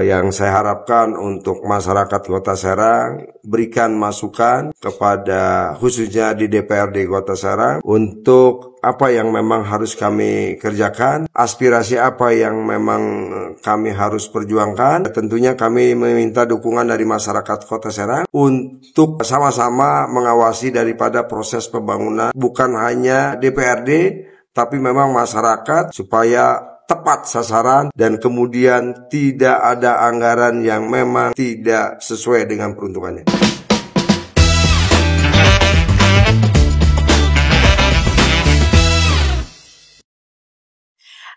Yang saya harapkan untuk masyarakat Kota Serang, berikan masukan kepada khususnya di DPRD Kota Serang untuk apa yang memang harus kami kerjakan, aspirasi apa yang memang kami harus perjuangkan. Tentunya kami meminta dukungan dari masyarakat Kota Serang untuk sama-sama mengawasi daripada proses pembangunan, bukan hanya DPRD, tapi memang masyarakat, supaya tepat sasaran dan kemudian tidak ada anggaran yang memang tidak sesuai dengan peruntukannya.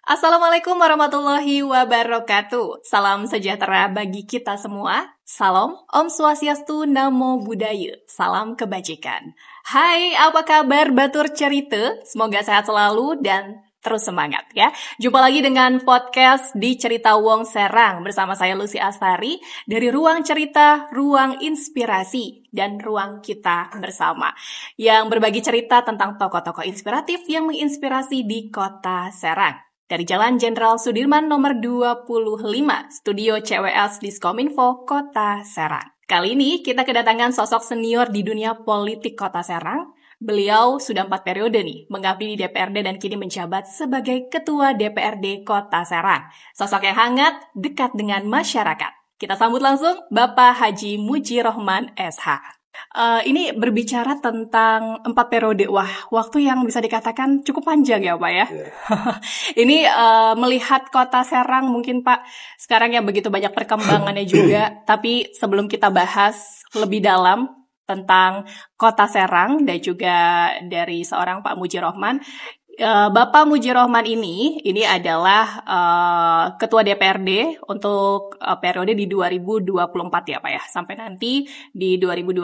Assalamualaikum warahmatullahi wabarakatuh. Salam sejahtera bagi kita semua. Salam Om Swastiastu, Namo Buddhaya. Salam kebajikan. Hai, apa kabar Batur Cerita? Semoga sehat selalu dan terus semangat ya. Jumpa lagi dengan podcast di Cerita Wong Serang bersama saya Lucy Astari dari Ruang Cerita, Ruang Inspirasi, dan Ruang Kita Bersama yang berbagi cerita tentang tokoh-tokoh inspiratif yang menginspirasi di Kota Serang. Dari Jalan Jenderal Sudirman nomor 25, Studio CWS Diskominfo, Kota Serang. Kali ini kita kedatangan sosok senior di dunia politik Kota Serang. Beliau sudah 4 periode nih, mengabdi di DPRD dan kini menjabat sebagai Ketua DPRD Kota Serang. Sosok yang hangat, dekat dengan masyarakat. Kita sambut langsung Bapak Haji Mujirohman SH. Ini berbicara tentang 4 periode. Wah, waktu yang bisa dikatakan cukup panjang ya Pak ya. Ini melihat Kota Serang mungkin Pak, sekarang yang begitu banyak perkembangannya juga. Tapi sebelum kita bahas lebih dalam tentang Kota Serang dan juga dari seorang Pak Mujirohman. Bapak Mujirohman ini adalah Ketua DPRD untuk periode di 2024 ya Pak ya, sampai nanti di 2029.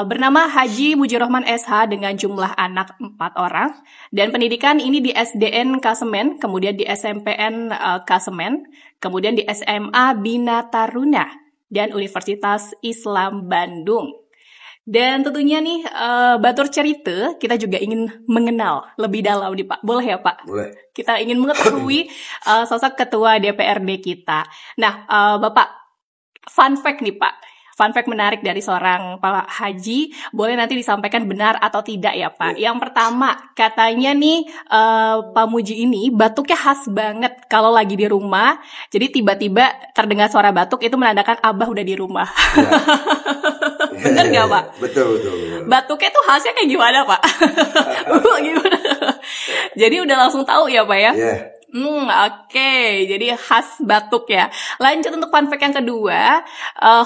Bernama Haji Mujirohman SH dengan jumlah anak 4 orang dan pendidikan ini di SDN Kasemen, kemudian di SMPN Kasemen, kemudian di SMA Bina Taruna dan Universitas Islam Bandung. Dan tentunya nih Batur Cerita kita juga ingin mengenal lebih dalam nih Pak. Boleh ya Pak? Boleh. Kita ingin mengetahui sosok Ketua DPRD kita. Nah Bapak, fun fact nih Pak. Fun fact menarik dari seorang Pak Haji, boleh nanti disampaikan benar atau tidak ya Pak. Yang pertama, katanya nih Pak Muji ini batuknya khas banget kalau lagi di rumah. Jadi tiba-tiba terdengar suara batuk itu menandakan Abah udah di rumah. Ya. Bener gak Pak? Betul. Batuknya tuh khasnya kayak gimana Pak? Gimana? Jadi udah langsung tahu ya Pak ya? Yeah. Oke. Jadi khas batuk ya. Lanjut untuk fun fact yang kedua,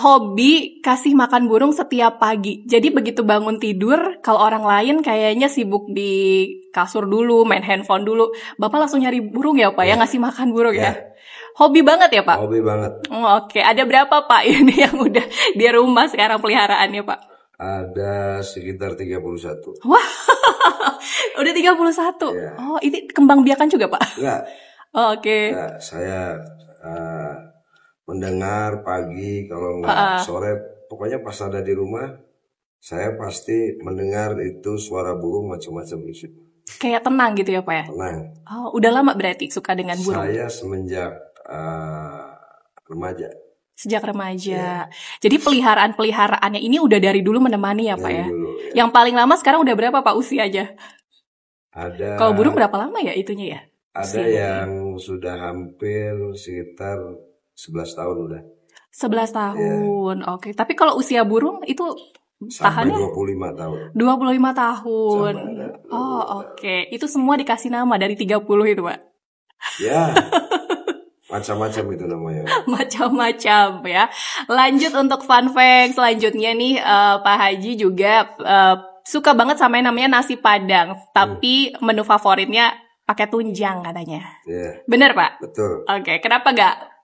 hobi kasih makan burung setiap pagi. Jadi begitu bangun tidur, kalau orang lain kayaknya sibuk di kasur dulu, main handphone dulu, Bapak langsung nyari burung ya Pak ya, ngasih makan burung ya. Hobi banget ya Pak? Hobi banget. Oke. Ada berapa Pak ini yang udah di rumah sekarang peliharaannya Pak? Ada sekitar 31. Wah, udah 31. Ya. Oh, ini kembang biakan juga Pak? Enggak. Oh, oke. Ya, saya mendengar pagi, kalau enggak sore, pokoknya pas ada di rumah, saya pasti mendengar itu suara burung macam-macam itu. Kayak tenang gitu ya Pak ya? Tenang. Oh, udah lama berarti suka dengan burung? Saya semenjak remaja. Sejak remaja. Jadi peliharaan-peliharaannya ini udah dari dulu menemani ya Pak ya? Dulu, ya. Yang paling lama sekarang udah berapa Pak usianya? Ada. Kalau burung berapa lama ya itunya ya? Ada yang sudah hampir sekitar 11 tahun udah. 11 tahun, ya. Oke. Tapi kalau usia burung itu sampai tahannya? 25 tahun. 25 tahun. Oh, oke. Itu semua dikasih nama dari 30 itu Pak? Ya. Macam-macam itu namanya. Macam-macam ya. Lanjut untuk fun fact selanjutnya nih, Pak Haji juga suka banget sama yang namanya nasi Padang. Tapi menu favoritnya pakai tunjang katanya. Bener Pak? Betul. Oke, kenapa gak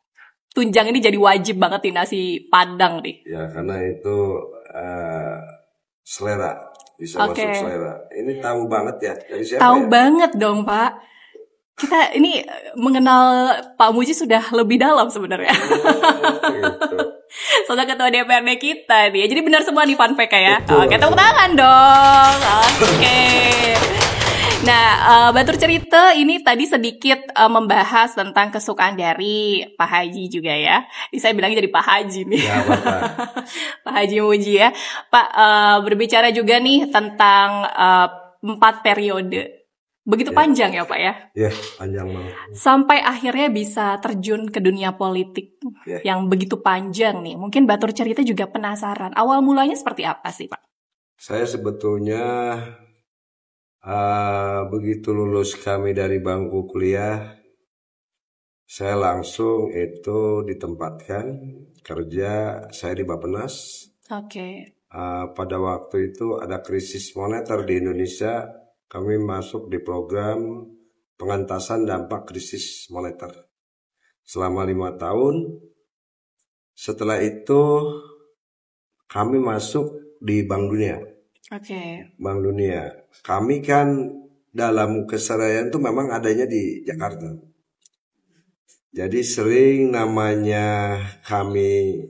tunjang ini jadi wajib banget di nasi Padang nih? Ya karena itu selera, bisa masuk selera. Ini tahu banget ya dari siapa? Tahu ya? banget dong Pak. Kita ini mengenal Pak Muji sudah lebih dalam sebenarnya. Gitu. Sudah Ketua DPRD kita nih. Jadi benar semua nih fun fact ya. Oke, tepuk tangan dong. Oke. Nah, Batur cerita ini tadi sedikit membahas tentang kesukaan dari Pak Haji juga ya. Ini saya bilangnya jadi Pak Haji nih. Ya, Bapak. Pak Haji Muji ya. Pak, berbicara juga nih tentang 4 periode. Begitu panjang ya Pak ya? Ya, panjang banget. Sampai akhirnya bisa terjun ke dunia politik yang begitu panjang nih. Mungkin Batur cerita juga penasaran. Awal mulanya seperti apa sih Pak? Saya sebetulnya begitu lulus kami dari bangku kuliah, saya langsung itu ditempatkan kerja saya di Bappenas. Oke. Pada waktu itu ada krisis moneter di Indonesia, kami masuk di program pengentasan dampak krisis moneter selama 5 tahun. Setelah itu kami masuk di Bank Dunia. Oke. Bank Dunia. Kami kan dalam keseharian itu memang adanya di Jakarta. Jadi sering namanya kami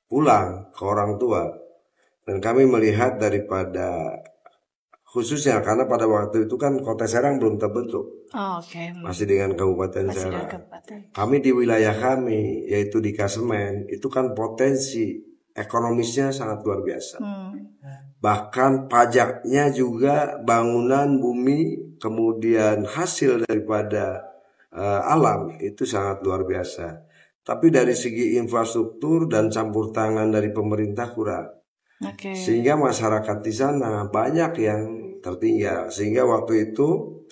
pulang ke orang tua. Dan kami melihat daripada khususnya karena pada waktu itu kan Kota Serang belum terbentuk. Oke. Masih dengan Kabupaten Masih Serang. dengan kabupaten. Kami di wilayah kami yaitu di Kasemen itu kan potensi ekonomisnya sangat luar biasa. Bahkan pajaknya juga bangunan bumi kemudian hasil daripada alam itu sangat luar biasa. Tapi dari segi infrastruktur dan campur tangan dari pemerintah kurang. Sehingga masyarakat di sana banyak yang tertinggal. Sehingga waktu itu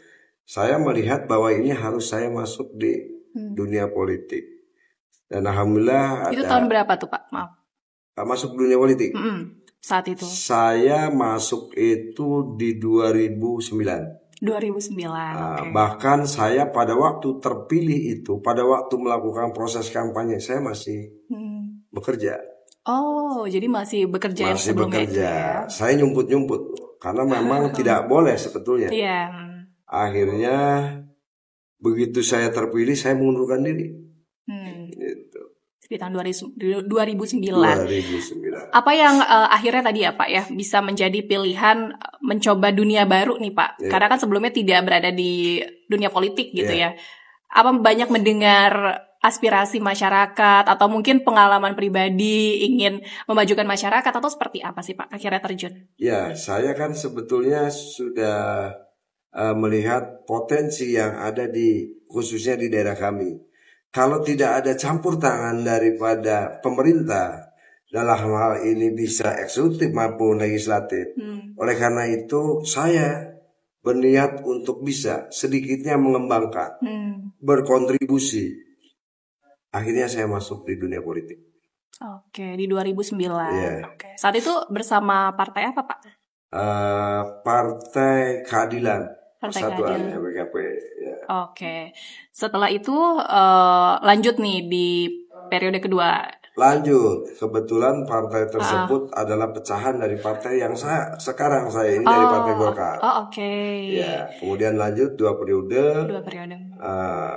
saya melihat bahwa ini harus saya masuk di dunia politik. Dan alhamdulillah itu tahun berapa tuh Pak? Maaf. Masuk dunia politik. Saat itu. Saya masuk itu di 2009. 2009. Okay. Bahkan saya pada waktu terpilih itu, pada waktu melakukan proses kampanye, saya masih bekerja. Oh, jadi masih bekerja masih sebelumnya bekerja. Itu ya? Saya nyumput-nyumput karena memang tidak boleh sebetulnya. Iya. Akhirnya begitu saya terpilih, saya mengundurkan diri. Gitu. Di tahun 2009. 2009. Apa yang akhirnya tadi ya Pak ya bisa menjadi pilihan mencoba dunia baru nih Pak? Karena kan sebelumnya tidak berada di dunia politik gitu ya. Apa banyak mendengar aspirasi masyarakat atau mungkin pengalaman pribadi ingin memajukan masyarakat atau seperti apa sih Pak akhirnya terjun? Ya, saya kan sebetulnya sudah melihat potensi yang ada di khususnya di daerah kami. Kalau tidak ada campur tangan daripada pemerintah dalam hal ini bisa eksekutif maupun legislatif. Oleh karena itu saya berniat untuk bisa sedikitnya mengembangkan, berkontribusi. Akhirnya saya masuk di dunia politik. Oke, di 2009. Oke. Saat itu bersama partai apa Pak? Partai Keadilan. Persatuan PKP. Ya. Oke. Setelah itu lanjut nih di periode kedua. Lanjut. Kebetulan partai tersebut adalah pecahan dari partai yang sekarang saya ini dari Partai Golkar. Oke. Ya. Kemudian lanjut 2 periode.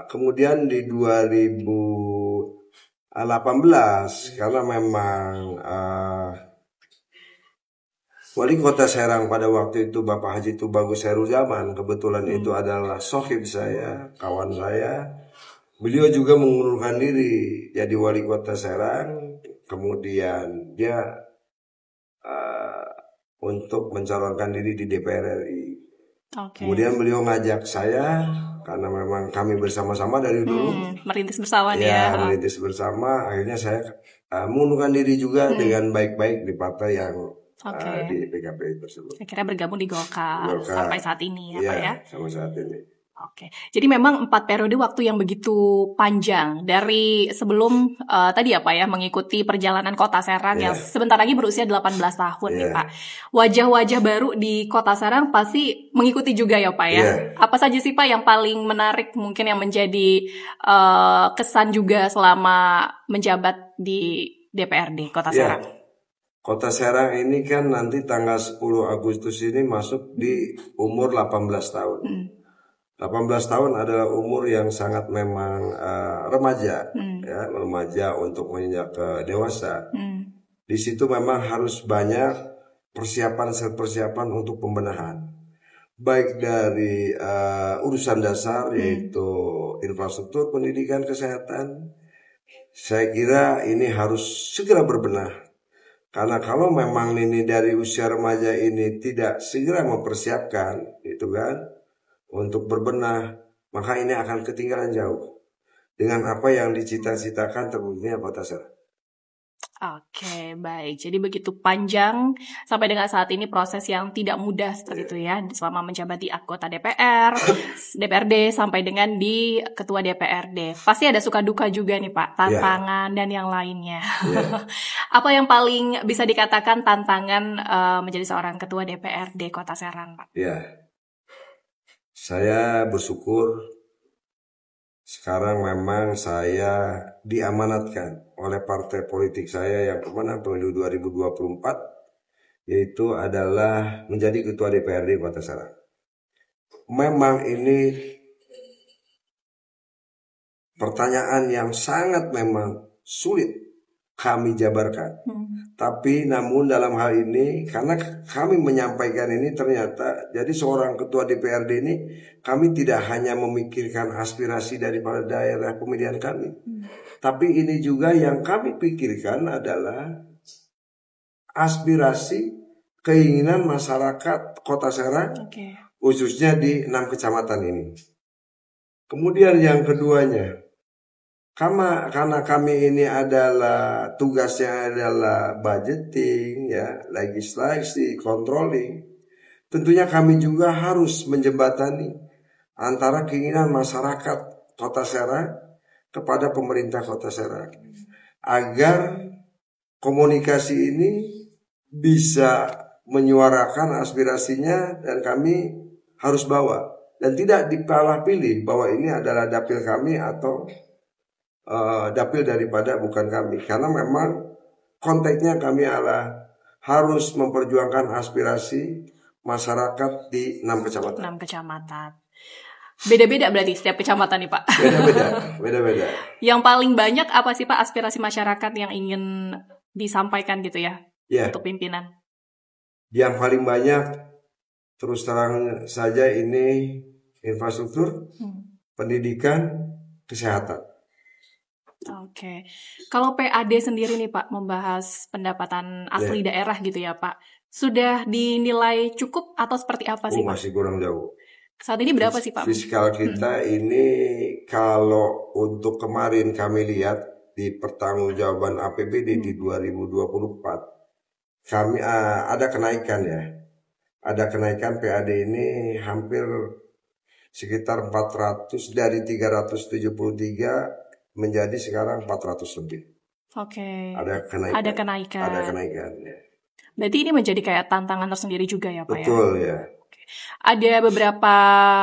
Kemudian di 2018 karena memang Wali Kota Serang pada waktu itu Bapak Haji Tubagus Heruzaman, kebetulan itu adalah sohib saya, kawan saya. Beliau juga mengundurkan diri jadi Wali Kota Serang, kemudian dia untuk mencalonkan diri di DPR RI. Kemudian beliau ngajak saya karena memang kami bersama-sama dari dulu merintis bersama ya. Merintis bersama, akhirnya saya mengundurkan diri juga dengan baik-baik di partai yang di PKP tersebut. Akhirnya bergabung di Golkar sampai saat ini ya Pak ya? Sampai saat ini. Oke, jadi memang 4 periode waktu yang begitu panjang dari sebelum tadi ya Pak ya mengikuti perjalanan Kota Serang yang sebentar lagi berusia 18 tahun nih Pak. Wajah-wajah baru di Kota Serang pasti mengikuti juga ya Pak ya. Apa saja sih Pak yang paling menarik mungkin yang menjadi kesan juga selama menjabat di DPRD Kota Serang? Kota Serang ini kan nanti tanggal 10 Agustus ini masuk di umur 18 tahun. 18 tahun adalah umur yang sangat memang remaja, ya, remaja untuk menginjak ke dewasa. Di situ memang harus banyak persiapan untuk pembenahan. baik dari urusan dasar yaitu infrastruktur, pendidikan, kesehatan. Saya kira ini harus segera berbenah. Karena kalau memang ini dari usia remaja ini tidak segera mempersiapkan itu kan untuk berbenah, maka ini akan ketinggalan jauh dengan apa yang dicita-citakan terwujudnya Kota Serang. Oke, baik. Jadi begitu panjang sampai dengan saat ini proses yang tidak mudah seperti itu ya, selama menjabat di anggota DPR, DPRD sampai dengan di ketua DPRD. Pasti ada suka duka juga nih Pak, tantangan dan yang lainnya. Apa yang paling bisa dikatakan tantangan menjadi seorang ketua DPRD Kota Serang, Pak? Ya, saya bersyukur sekarang memang saya diamanatkan oleh partai politik saya yang pemenang pemilu 2024, yaitu adalah menjadi ketua DPRD Kota Serang. Memang ini pertanyaan yang sangat memang sulit kami jabarkan. Tapi namun dalam hal ini karena kami menyampaikan ini ternyata jadi seorang ketua DPRD ini kami tidak hanya memikirkan aspirasi daripada daerah pemilihan kami. Tapi ini juga yang kami pikirkan adalah aspirasi keinginan masyarakat Kota Serang, khususnya di 6 kecamatan ini. Kemudian yang keduanya, karena kami ini adalah tugasnya adalah budgeting, ya, legislasi, controlling. Tentunya kami juga harus menjembatani antara keinginan masyarakat Kota Serang kepada pemerintah Kota Serang agar komunikasi ini bisa menyuarakan aspirasinya dan kami harus bawa dan tidak dipalah-pilih bahwa ini adalah dapil kami atau dapil daripada bukan kami, karena memang konteksnya kami adalah harus memperjuangkan aspirasi masyarakat di 6 kecamatan. 6 kecamatan. Beda-beda berarti setiap kecamatan nih Pak. Beda-beda. Yang paling banyak apa sih Pak aspirasi masyarakat yang ingin disampaikan gitu ya, untuk pimpinan? Yang paling banyak terus terang saja ini infrastruktur, pendidikan, kesehatan. Oke. Kalau PAD sendiri nih Pak membahas pendapatan asli daerah gitu ya Pak, sudah dinilai cukup atau seperti apa sih Pak? Masih kurang jauh. Saat ini berapa sih Pak? Fiskal kita ini kalau untuk kemarin kami lihat di pertanggungjawaban APBD di 2024 kami ada kenaikan ya. Ada kenaikan PAD ini hampir sekitar 400 dari 373 menjadi sekarang 400 lebih. Oke. Ada kenaikan. Ya. Berarti ini menjadi kayak tantangan tersendiri juga ya Pak? Betul ya. Ada beberapa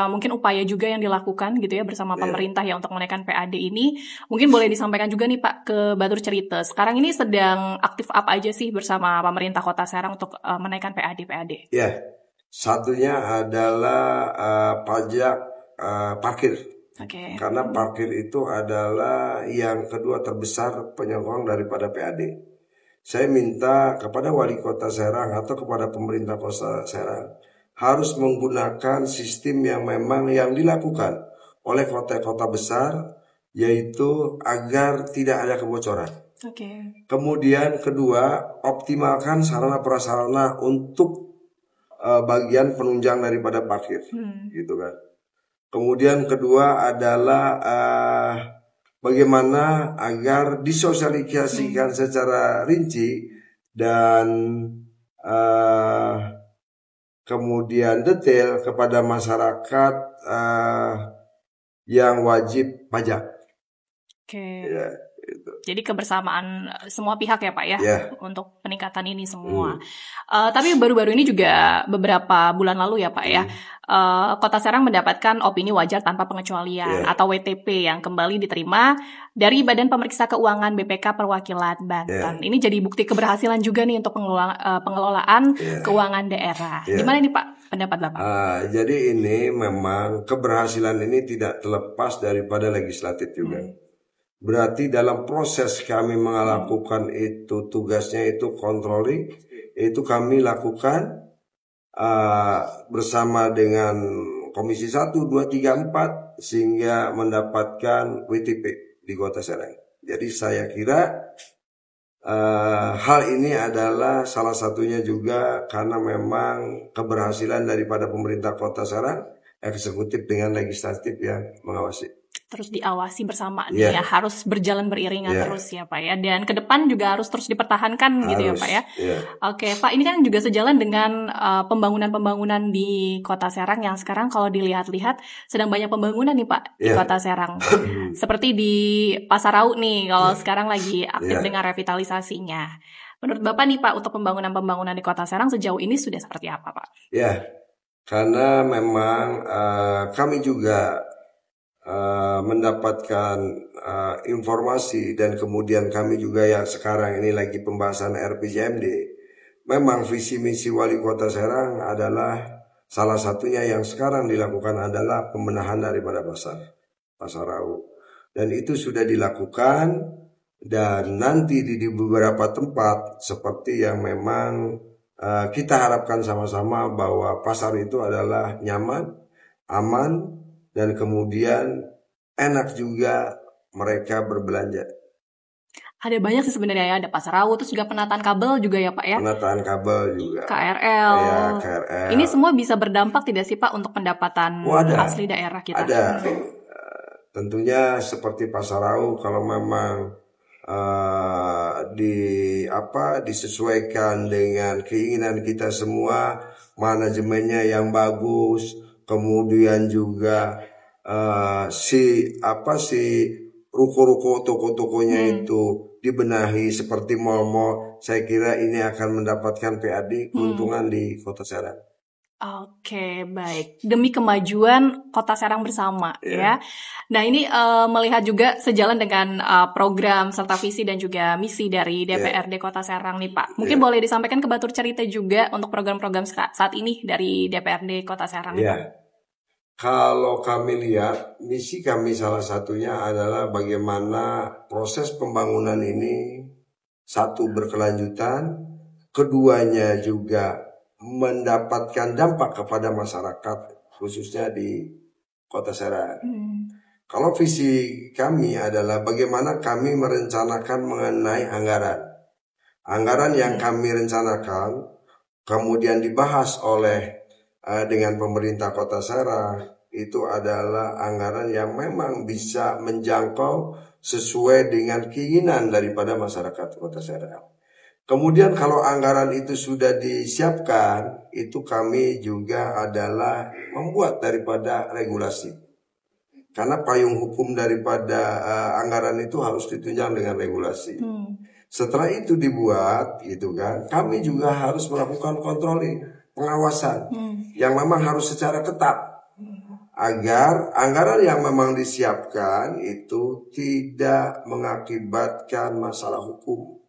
mungkin upaya juga yang dilakukan gitu ya bersama pemerintah ya untuk menaikkan PAD ini. Mungkin boleh disampaikan juga nih Pak ke Batur Cerita. Sekarang ini sedang aktif apa aja sih bersama pemerintah Kota Serang untuk menaikkan PAD? Ya, satunya adalah pajak parkir. Karena parkir itu adalah yang kedua terbesar penyokong daripada PAD. Saya minta kepada wali kota Serang atau kepada pemerintah kota Serang harus menggunakan sistem yang memang yang dilakukan oleh kota-kota besar, yaitu agar tidak ada kebocoran. Kemudian kedua, optimalkan sarana prasarana untuk bagian penunjang daripada parkir, gitu kan. Kemudian kedua adalah bagaimana agar disosialisasikan secara rinci dan kemudian detail kepada masyarakat yang wajib pajak. Ya, gitu. Jadi kebersamaan semua pihak ya Pak ya, untuk peningkatan ini semua. Tapi baru-baru ini juga beberapa bulan lalu ya Pak ya, Kota Serang mendapatkan opini wajar tanpa pengecualian atau WTP yang kembali diterima dari Badan Pemeriksa Keuangan BPK Perwakilan Banten. Ini jadi bukti keberhasilan juga nih untuk pengelolaan keuangan daerah. Gimana nih Pak pendapat Bapak? Jadi ini memang keberhasilan ini tidak terlepas daripada legislatif juga. Berarti dalam proses kami melakukan itu tugasnya itu controlling, itu kami lakukan bersama dengan Komisi 1, 2, 3, 4 sehingga mendapatkan WTP di Kota Serang. Jadi saya kira hal ini adalah salah satunya juga karena memang keberhasilan daripada pemerintah Kota Serang, eksekutif dengan legislatif yang mengawasi. Terus diawasi bersama nih ya, harus berjalan beriringan terus ya Pak ya, dan ke depan juga harus terus dipertahankan gitu ya Pak ya. Oke Pak, ini kan juga sejalan dengan pembangunan-pembangunan di Kota Serang yang sekarang kalau dilihat-lihat sedang banyak pembangunan nih Pak di Kota Serang. Seperti di Pasarau nih, kalau sekarang lagi aktif dengan revitalisasinya. Menurut Bapak nih Pak, untuk pembangunan-pembangunan di Kota Serang sejauh ini sudah seperti apa Pak? Ya, karena memang kami juga mendapatkan informasi dan kemudian kami juga yang sekarang ini lagi pembahasan RPJMD. Memang visi misi Wali Kota Serang adalah salah satunya yang sekarang dilakukan adalah pembenahan daripada Pasarau. Dan itu sudah dilakukan dan nanti di beberapa tempat seperti yang memang kita harapkan sama-sama bahwa pasar itu adalah nyaman, aman, dan kemudian enak juga mereka berbelanja. Ada banyak sih sebenarnya ya, ada Pasarau, terus juga penataan kabel juga ya Pak ya? Penataan kabel juga. KRL. Ya, KRL. Ini semua bisa berdampak tidak sih Pak untuk pendapatan asli daerah kita? Ada. Tentunya seperti Pasarau kalau memang disesuaikan dengan keinginan kita semua, manajemennya yang bagus, kemudian juga si ruko-ruko toko-tokonya itu dibenahi seperti mal-mal, saya kira ini akan mendapatkan PAD keuntungan di Kota Serang. Oke, baik. Demi kemajuan Kota Serang bersama ya. Nah, ini melihat juga sejalan dengan program serta visi dan juga misi dari DPRD Kota Serang nih Pak. Mungkin boleh disampaikan ke Batur cerita juga untuk program-program saat ini dari DPRD Kota Serang. Kalau kami lihat, misi kami salah satunya adalah bagaimana proses pembangunan ini satu berkelanjutan, keduanya juga mendapatkan dampak kepada masyarakat khususnya di Kota Serang. Kalau visi kami adalah bagaimana kami merencanakan mengenai anggaran yang kami rencanakan kemudian dibahas oleh dengan pemerintah Kota Serang, itu adalah anggaran yang memang bisa menjangkau sesuai dengan keinginan daripada masyarakat Kota Serang. Kemudian kalau anggaran itu sudah disiapkan, itu kami juga adalah membuat daripada regulasi. Karena payung hukum daripada anggaran itu harus ditunjang dengan regulasi. Setelah itu dibuat, gitu kan, kami juga harus melakukan controlling, pengawasan, yang memang harus secara ketat, agar anggaran yang memang disiapkan itu tidak mengakibatkan masalah hukum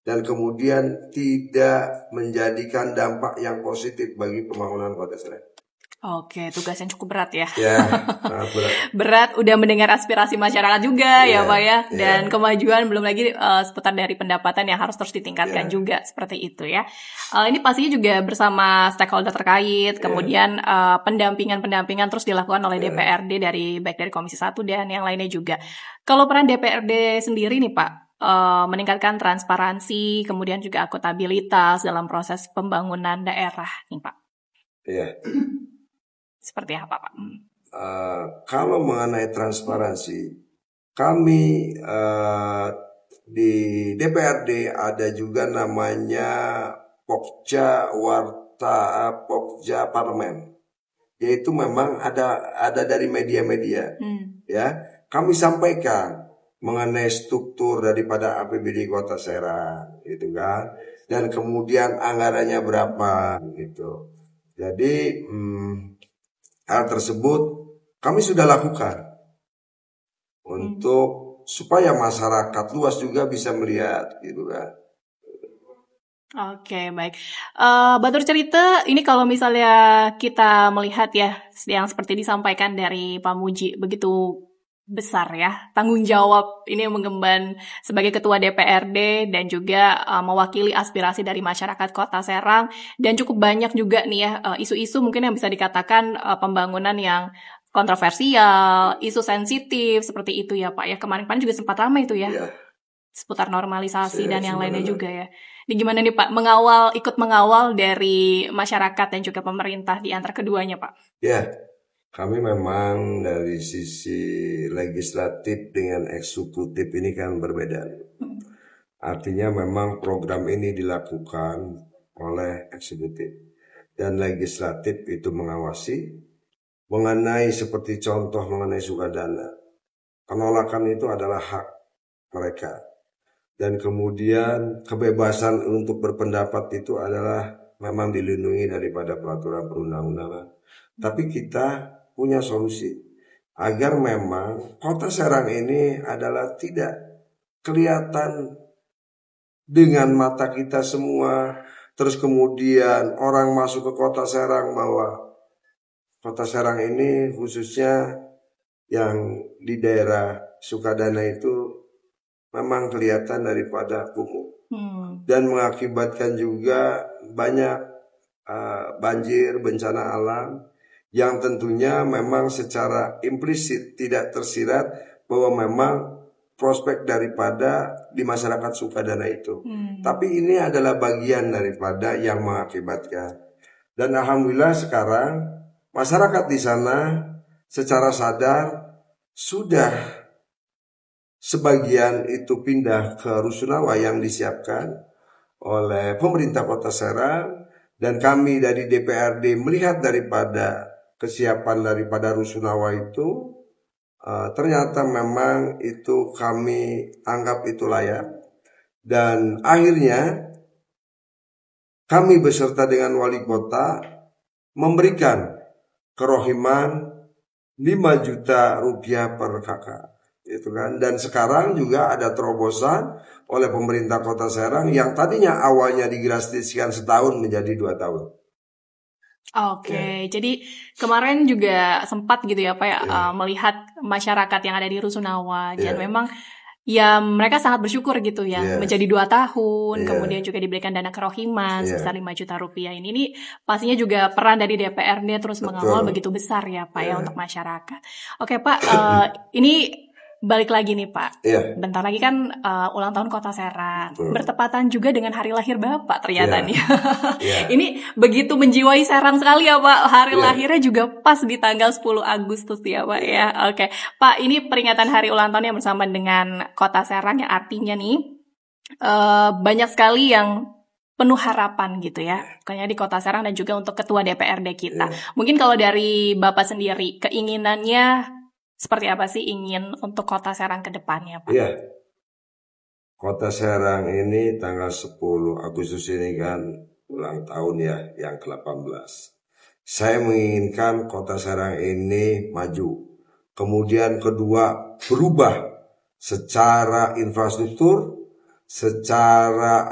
dan kemudian tidak menjadikan dampak yang positif bagi pembangunan Kota Serang. Oke, tugas yang cukup berat ya. Sangat berat. Berat, udah mendengar aspirasi masyarakat juga ya Pak ya. Dan kemajuan belum lagi seputar dari pendapatan yang harus terus ditingkatkan juga, seperti itu ya. Ini pastinya juga bersama stakeholder terkait, kemudian pendampingan terus dilakukan oleh DPRD baik dari Komisi 1 dan yang lainnya juga. Kalau peran DPRD sendiri nih Pak, meningkatkan transparansi, kemudian juga akuntabilitas dalam proses pembangunan daerah nih Pak. Seperti apa Pak? Kalau mengenai transparansi, kami di DPRD ada juga namanya Pokja Parlemen, yaitu memang ada dari media-media. Kami sampaikan mengenai struktur daripada APBD Kota Serang, gitu kan, dan kemudian anggarannya berapa, gitu. Jadi hal tersebut kami sudah lakukan untuk supaya masyarakat luas juga bisa melihat, gitu kan. Oke, baik. Batur cerita, ini kalau misalnya kita melihat ya, yang seperti disampaikan dari Pak Muji, begitu besar ya, tanggung jawab ini yang mengemban sebagai Ketua DPRD dan juga mewakili aspirasi dari masyarakat Kota Serang, dan cukup banyak juga nih ya isu-isu mungkin yang bisa dikatakan pembangunan yang kontroversial, isu sensitif seperti itu ya Pak ya. Kemarin juga sempat ramai itu ya. Seputar normalisasi dan yang lainnya juga ya. Ini gimana nih Pak ikut mengawal dari masyarakat dan juga pemerintah di antara keduanya Pak? Ya. Kami memang dari sisi legislatif dengan eksekutif ini kan berbeda. Artinya memang program ini dilakukan oleh eksekutif dan legislatif itu mengawasi mengenai seperti contoh mengenai sukadana. Penolakan itu adalah hak mereka. Dan kemudian kebebasan untuk berpendapat itu adalah memang dilindungi daripada peraturan perundang-undangan. Tapi kita punya solusi agar memang Kota Serang ini adalah tidak kelihatan dengan mata kita semua. Terus kemudian orang masuk ke Kota Serang bahwa Kota Serang ini khususnya yang di daerah Sukadana itu memang kelihatan daripada kumuh dan mengakibatkan juga banyak banjir, bencana alam yang tentunya memang secara implisit tidak tersirat bahwa memang prospek daripada di masyarakat Sukadana itu. Tapi ini adalah bagian daripada yang mengakibatkan. Dan alhamdulillah sekarang masyarakat di sana secara sadar sudah sebagian itu pindah ke Rusunawa yang disiapkan oleh pemerintah Kota Serang, dan kami dari DPRD melihat daripada kesiapan daripada Rusunawa itu ternyata memang itu kami anggap itu layak, dan akhirnya kami beserta dengan wali kota memberikan kerohiman 5 juta rupiah per kakak, itu kan. Dan sekarang juga ada terobosan oleh pemerintah Kota Serang yang tadinya awalnya digratiskan setahun menjadi 2 tahun. Oke, jadi kemarin juga sempat gitu ya Pak ya, melihat masyarakat yang ada di Rusunawa, dan memang ya mereka sangat bersyukur gitu ya, menjadi 2 tahun, kemudian juga diberikan dana kerohiman sebesar 5 juta rupiah ini pastinya juga peran dari DPRD terus mengawal begitu besar ya Pak ya untuk masyarakat. Oke Pak, ini balik lagi nih Pak, bentar lagi kan ulang tahun Kota Serang, bertepatan juga dengan hari lahir Bapak ternyata nih. Ini begitu menjiwai Serang sekali ya Pak, hari lahirnya juga pas di tanggal 10 Agustus ya Pak ya. Oke Pak, ini peringatan hari ulang tahun yang bersama dengan Kota Serang yang artinya nih banyak sekali yang penuh harapan gitu ya, kayaknya di Kota Serang dan juga untuk Ketua DPRD kita. Mungkin kalau dari Bapak sendiri, keinginannya seperti apa sih ingin untuk Kota Serang ke depannya, Pak? Iya. Kota Serang ini tanggal 10 Agustus ini kan ulang tahun ya, yang ke-18. Saya menginginkan Kota Serang ini maju. Kemudian kedua, berubah secara infrastruktur, secara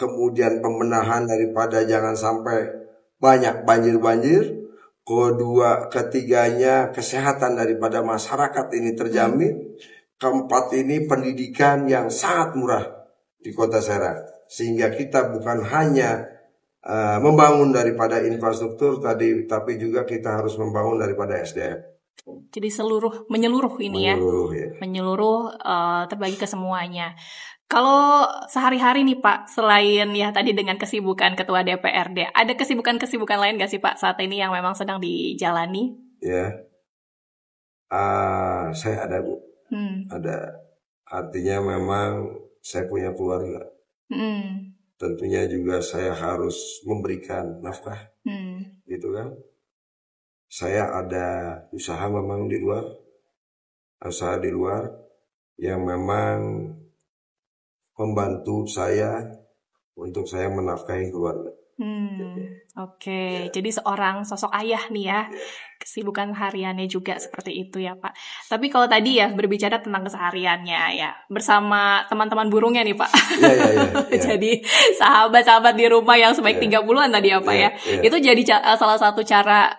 kemudian pembenahan daripada jangan sampai banyak banjir-banjir. Kedua, ketiganya kesehatan daripada masyarakat ini terjamin. Keempat ini pendidikan yang sangat murah di Kota Serang, sehingga kita bukan hanya membangun daripada infrastruktur tadi, tapi juga kita harus membangun daripada SDM. Jadi menyeluruh ini menyeluruh terbagi ke semuanya. Kalau sehari-hari nih Pak, selain ya tadi dengan kesibukan Ketua DPRD, ada kesibukan-kesibukan lain gak sih Pak saat ini yang memang sedang dijalani? Ya, saya ada Bu, ada. Artinya memang saya punya keluarga. Tentunya juga saya harus memberikan nafkah, gitu kan. Saya ada usaha memang di luar, yang memang membantu saya untuk saya menafkahi keluarga. Oke. Jadi seorang sosok ayah nih ya, kesibukan hariannya juga seperti itu ya Pak. Tapi kalau tadi ya berbicara tentang kesehariannya ya, bersama teman-teman burungnya nih Pak. Jadi sahabat-sahabat di rumah yang sebaik 30-an tadi ya Pak ya. Itu jadi salah satu cara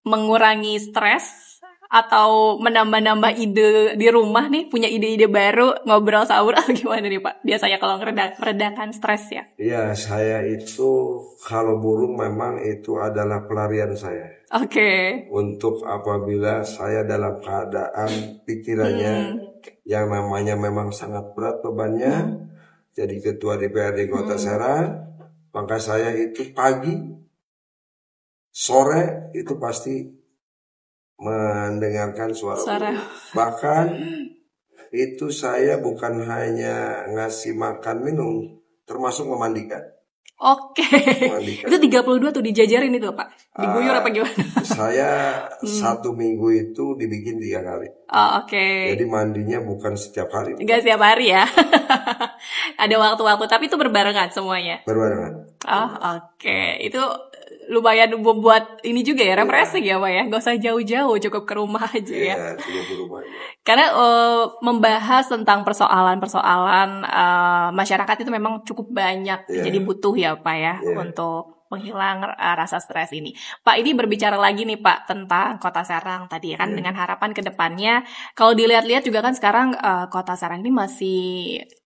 mengurangi stres atau menambah-nambah ide di rumah nih, punya ide-ide baru, ngobrol sahur atau gimana nih Pak? Biasanya kalau meredakan stres ya. Iya, saya itu kalau burung memang itu adalah pelarian saya. Oke. Untuk apabila saya dalam keadaan pikirannya yang namanya memang sangat berat bebannya, jadi ketua DPRD Kota Serang, maka saya itu pagi, sore itu pasti mendengarkan suara burung. Bahkan itu saya bukan hanya ngasih makan minum, termasuk memandikan. Oke. Itu 32 tuh dijajarin itu Pak? Diguyur apa gimana? Saya 1 minggu itu dibikin 3 kali. Oh, oke. Jadi mandinya bukan setiap hari. Enggak setiap hari ya. Ada waktu-waktu, tapi itu berbarengan semuanya. Berbarengan. Oh, oke. Itu lumayan buat ini juga ya, refreshing ya Pak ya. Gak usah jauh-jauh, cukup ke rumah aja ya. Iya, cukup ke rumah. Karena membahas tentang persoalan-persoalan masyarakat itu memang cukup banyak. Jadi butuh ya Pak ya untuk menghilang rasa stres ini. Pak, ini berbicara lagi nih Pak tentang Kota Serang tadi kan, dengan harapan ke depannya. Kalau dilihat-lihat juga kan sekarang Kota Serang ini masih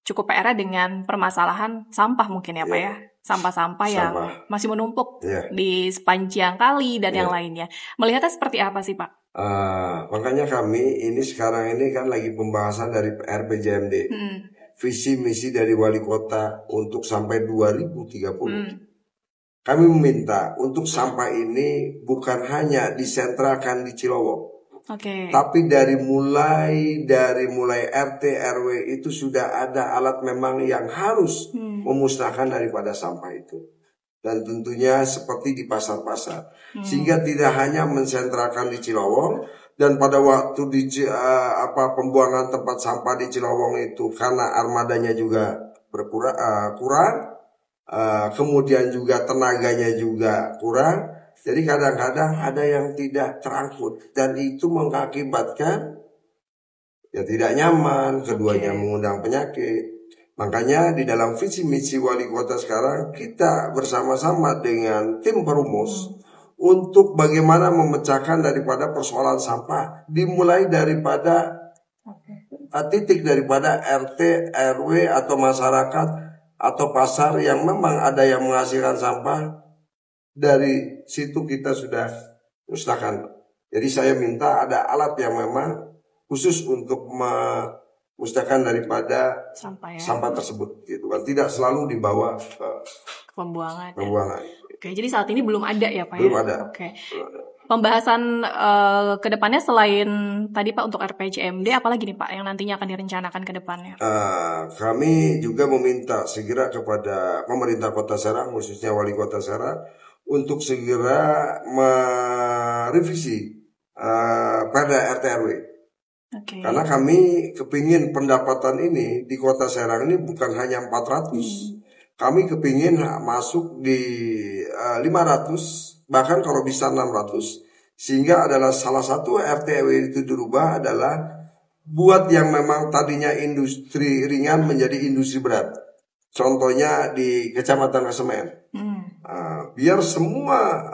cukup PR dengan permasalahan sampah mungkin ya Pak ya. Sampah-sampah yang masih menumpuk di sepanjang kali dan yang lainnya. Melihatnya seperti apa sih Pak? Makanya kami ini sekarang ini kan lagi pembahasan dari RPJMD. Visi misi dari wali kota untuk sampai 2030. Kami meminta untuk sampah ini bukan hanya disentralkan di Cilowong. Tapi mulai RT RW itu sudah ada alat memang yang harus memusnahkan daripada sampah itu. Dan tentunya seperti di pasar-pasar. Sehingga tidak hanya mensentralkan di Cilowong, dan pada waktu pembuangan tempat sampah di Cilowong itu karena armadanya juga kurang, kemudian juga tenaganya juga kurang. Jadi kadang-kadang ada yang tidak terangkut dan itu mengakibatkan ya tidak nyaman, keduanya mengundang penyakit. Makanya di dalam visi misi wali kota sekarang kita bersama-sama dengan tim perumus untuk bagaimana memecahkan daripada persoalan sampah, dimulai daripada titik daripada RT, RW atau masyarakat atau pasar yang memang ada yang menghasilkan sampah. Dari situ kita sudah musnahkan. Jadi saya minta ada alat yang memang khusus untuk memusnahkan daripada sampah tersebut, gitu kan. Tidak selalu dibawa ke pembuangan. Oke, jadi saat ini belum ada ya Pak? Belum ada. Oke. Pembahasan ke depannya selain tadi Pak untuk RPJMD, apalagi nih Pak yang nantinya akan direncanakan ke depannya? Kami juga meminta segera kepada pemerintah Kota Serang, khususnya wali Kota Serang, untuk segera merevisi Perda RT RW. Karena kami kepingin pendapatan ini di Kota Serang ini bukan hanya 400. Kami kepingin masuk di 500, bahkan kalau bisa 600. Sehingga adalah salah satu RT RW itu dirubah adalah buat yang memang tadinya industri ringan menjadi industri berat. Contohnya di Kecamatan Kesemen. Biar semua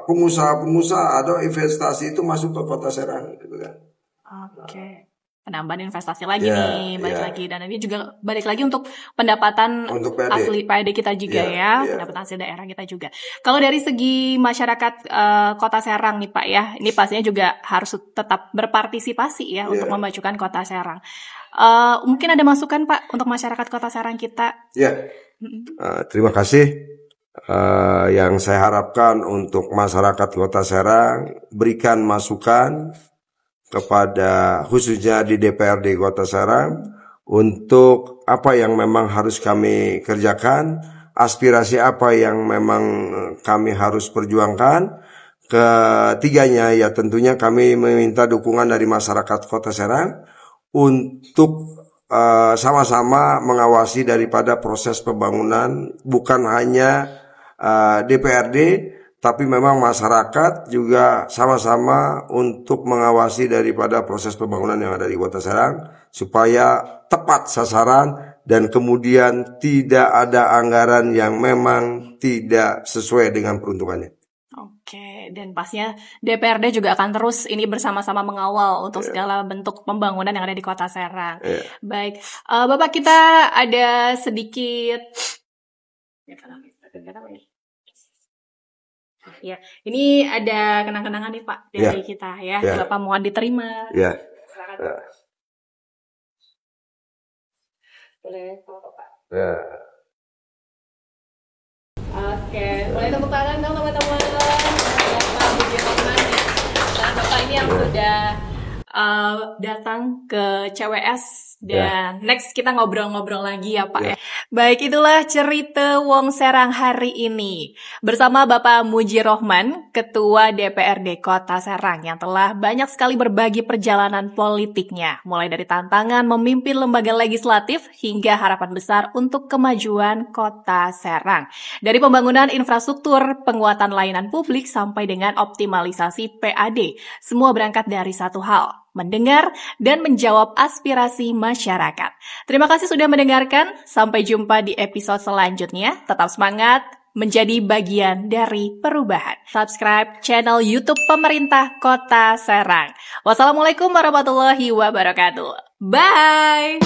pengusaha-pengusaha atau investasi itu masuk ke Kota Serang, gitu kan. Oke. Penambahan investasi lagi balik lagi, dan ini juga balik lagi untuk pendapatan untuk asli PAD kita juga pendapatan asli daerah kita juga. Kalau dari segi masyarakat Kota Serang nih Pak ya, ini pastinya juga harus tetap berpartisipasi ya untuk memajukan Kota Serang. Mungkin ada masukan Pak untuk masyarakat Kota Serang kita? Terima kasih. Yang saya harapkan untuk masyarakat Kota Serang, berikan masukan kepada khususnya di DPRD Kota Serang untuk apa yang memang harus kami kerjakan, aspirasi apa yang memang kami harus perjuangkan. Ketiganya ya tentunya kami meminta dukungan dari masyarakat Kota Serang untuk sama-sama mengawasi daripada proses pembangunan, bukan hanya DPRD, tapi memang masyarakat juga sama-sama untuk mengawasi daripada proses pembangunan yang ada di Kota Serang supaya tepat sasaran dan kemudian tidak ada anggaran yang memang tidak sesuai dengan peruntukannya. Oke, dan pastinya DPRD juga akan terus ini bersama-sama mengawal untuk segala bentuk pembangunan yang ada di Kota Serang. Baik, Bapak, kita ada sedikit ya, ini ada kenang-kenangan nih Pak dari kita ya. Bapak mohon diterima. Silakan. Boleh Pak. Oke, boleh tepuk tangan dong teman-teman. Bapak Budi Rohman ya. Dan Bapak ini yang sudah datang ke CWS dan next kita ngobrol-ngobrol lagi ya Pak ya. Baik, itulah cerita Wong Serang hari ini bersama Bapak Muji Rohman, Ketua DPRD Kota Serang yang telah banyak sekali berbagi perjalanan politiknya, mulai dari tantangan memimpin lembaga legislatif hingga harapan besar untuk kemajuan Kota Serang. Dari pembangunan infrastruktur, penguatan layanan publik sampai dengan optimalisasi PAD, semua berangkat dari satu hal: mendengar dan menjawab aspirasi masyarakat. Terima kasih sudah mendengarkan. Sampai jumpa di episode selanjutnya. Tetap semangat menjadi bagian dari perubahan. Subscribe channel YouTube Pemerintah Kota Serang. Wassalamualaikum warahmatullahi wabarakatuh. Bye!